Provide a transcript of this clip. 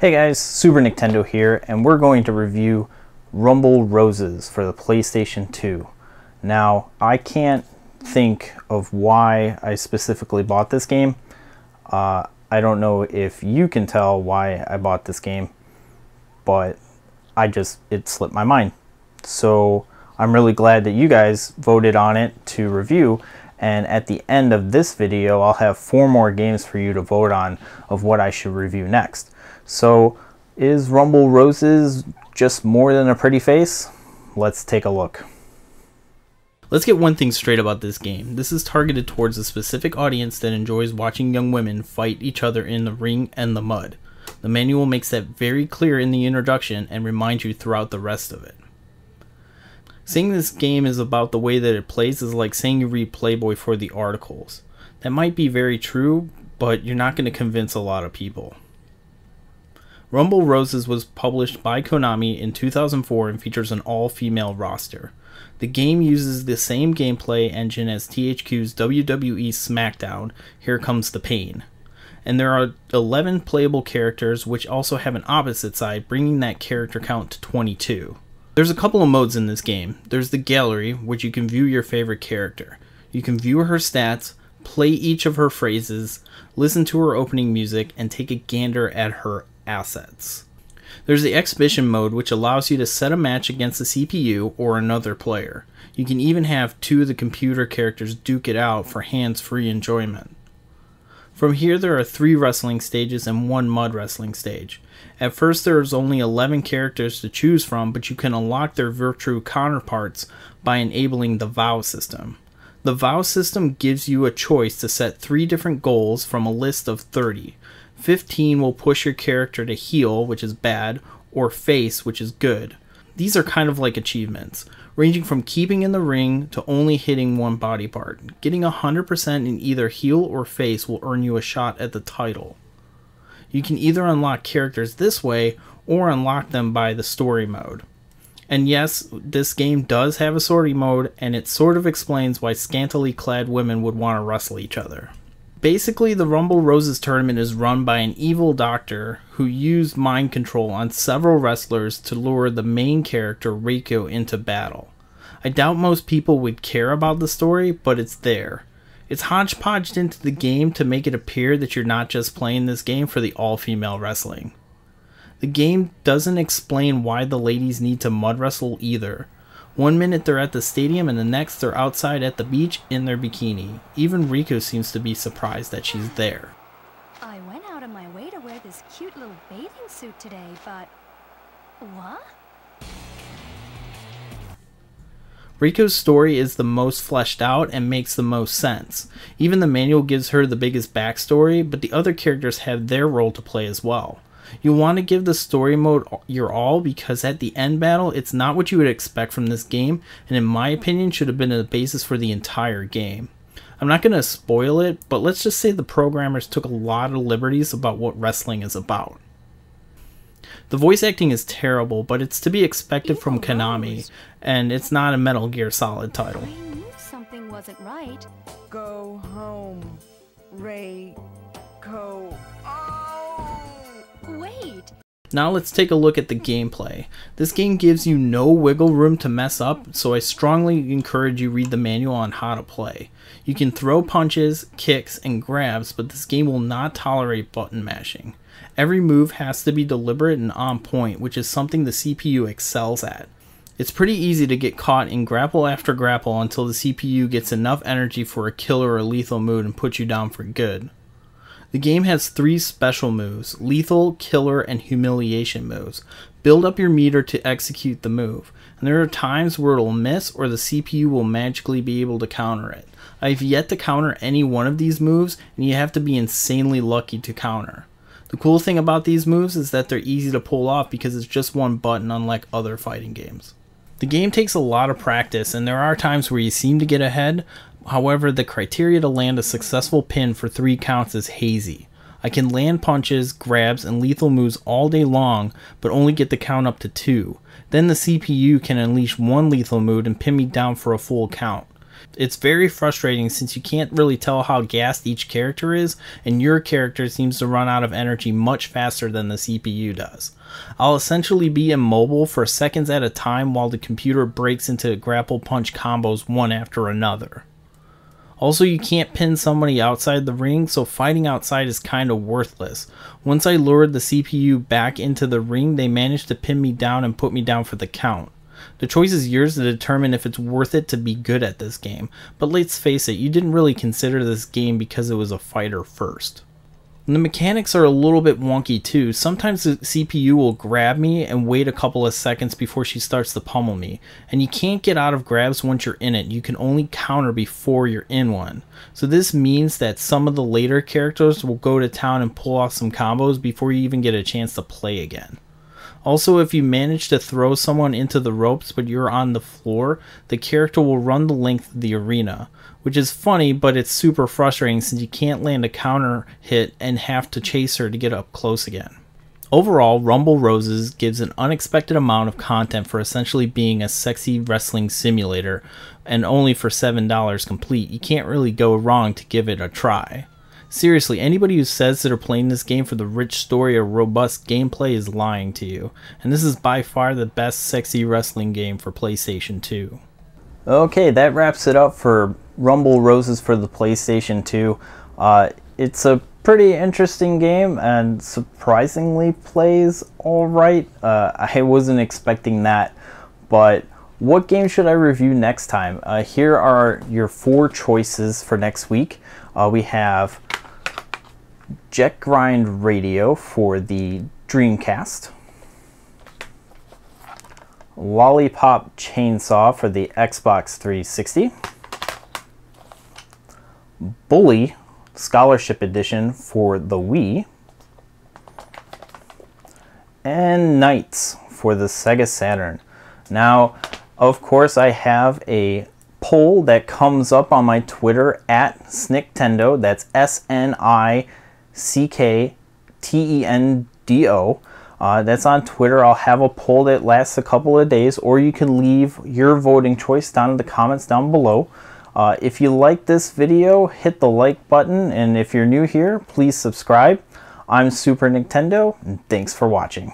Hey guys, Super Nintendo here, and we're going to review Rumble Roses for the PlayStation 2. Now, I can't think of why I specifically bought this game. I don't know if you can tell why I bought this game, but it slipped my mind. So I'm really glad that you guys voted on it to review, and at the end of this video I'll have 4 more games for you to vote on of what I should review next. So, is Rumble Roses just more than a pretty face? Let's take a look. Let's get one thing straight about this game. This is targeted towards a specific audience that enjoys watching young women fight each other in the ring and the mud. The manual makes that very clear in the introduction and reminds you throughout the rest of it. Saying this game is about the way that it plays is like saying you read Playboy for the articles. That might be very true, but you're not going to convince a lot of people. Rumble Roses was published by Konami in 2004 and features an all-female roster. The game uses the same gameplay engine as THQ's WWE SmackDown, Here Comes the Pain. And there are 11 playable characters, which also have an opposite side, bringing that character count to 22. There's a couple of modes in this game. There's the gallery, which you can view your favorite character. You can view her stats, play each of her phrases, listen to her opening music, and take a gander at her assets. There's the exhibition mode, which allows you to set a match against the CPU or another player. You can even have 2 of the computer characters duke it out for hands-free enjoyment. From here there are 3 wrestling stages and 1 mud wrestling stage. At first there is only 11 characters to choose from, but you can unlock their virtual counterparts by enabling the vow system. The vow system gives you a choice to set 3 different goals from a list of 30. 15 will push your character to heel, which is bad, or face, which is good. These are kind of like achievements, ranging from keeping in the ring to only hitting 1 body part. Getting 100% in either heel or face will earn you a shot at the title. You can either unlock characters this way or unlock them by the story mode. And yes, this game does have a story mode, and it sort of explains why scantily clad women would want to wrestle each other. Basically, the Rumble Roses tournament is run by an evil doctor who used mind control on several wrestlers to lure the main character, Rico, into battle. I doubt most people would care about the story, but it's there. It's hodgepodged into the game to make it appear that you're not just playing this game for the all-female wrestling. The game doesn't explain why the ladies need to mud wrestle either. One minute they're at the stadium and the next they're outside at the beach in their bikini. Even Rico seems to be surprised that she's there. I went out of my way to wear this cute little bathing suit today, but... what? Rico's story is the most fleshed out and makes the most sense. Even the manual gives her the biggest backstory, but the other characters have their role to play as well. You want to give the story mode your all, because at the end battle, it's not what you would expect from this game, and in my opinion should have been the basis for the entire game. I'm not going to spoil it, but let's just say the programmers took a lot of liberties about what wrestling is about. The voice acting is terrible, but it's to be expected from Konami, and it's not a Metal Gear Solid title. I knew something wasn't right. Go home, Ray. Go. Wait! Now let's take a look at the gameplay. This game gives you no wiggle room to mess up, so I strongly encourage you read the manual on how to play. You can throw punches, kicks, and grabs, but this game will not tolerate button mashing. Every move has to be deliberate and on point, which is something the CPU excels at. It's pretty easy to get caught in grapple after grapple until the CPU gets enough energy for a killer or lethal move and puts you down for good. The game has 3 special moves: lethal, killer, and humiliation moves. Build up your meter to execute the move, and there are times where it'll miss or the CPU will magically be able to counter it. I've yet to counter any one of these moves, and you have to be insanely lucky to counter. The cool thing about these moves is that they're easy to pull off because it's just 1 button, unlike other fighting games. The game takes a lot of practice, and there are times where you seem to get ahead. However, the criteria to land a successful pin for 3 counts is hazy. I can land punches, grabs, and lethal moves all day long, but only get the count up to 2. Then the CPU can unleash 1 lethal move and pin me down for a full count. It's very frustrating since you can't really tell how gassed each character is, and your character seems to run out of energy much faster than the CPU does. I'll essentially be immobile for seconds at a time while the computer breaks into grapple punch combos one after another. Also, you can't pin somebody outside the ring, so fighting outside is kinda worthless. Once I lured the CPU back into the ring, they managed to pin me down and put me down for the count. The choice is yours to determine if it's worth it to be good at this game, but let's face it, you didn't really consider this game because it was a fighter first. And the mechanics are a little bit wonky too. Sometimes the CPU will grab me and wait a couple of seconds before she starts to pummel me, and you can't get out of grabs once you're in it. You can only counter before you're in one. So this means that some of the later characters will go to town and pull off some combos before you even get a chance to play again. Also, if you manage to throw someone into the ropes but you're on the floor, the character will run the length of the arena, which is funny, but it's super frustrating since you can't land a counter hit and have to chase her to get up close again. Overall, Rumble Roses gives an unexpected amount of content for essentially being a sexy wrestling simulator, and only for $7 complete. You can't really go wrong to give it a try. Seriously, anybody who says that they're playing this game for the rich story or robust gameplay is lying to you, and this is by far the best sexy wrestling game for PlayStation 2. Okay, that wraps it up for Rumble Roses for the PlayStation 2. It's a pretty interesting game and surprisingly plays alright. I wasn't expecting that, but what game should I review next time? Here are your 4 choices for next week. We have Jet Grind Radio for the Dreamcast, Lollipop Chainsaw for the Xbox 360, Bully Scholarship Edition for the Wii, and Knights for the Sega Saturn. Now, of course, I have a poll that comes up on my Twitter at Snicktendo. That's SNICKTENDO. That's on Twitter. I'll have a poll that lasts a couple of days, or you can leave your voting choice down in the comments down below. If you like this video, hit the like button, and if you're new here, please subscribe. I'm Super Nintendo, and thanks for watching.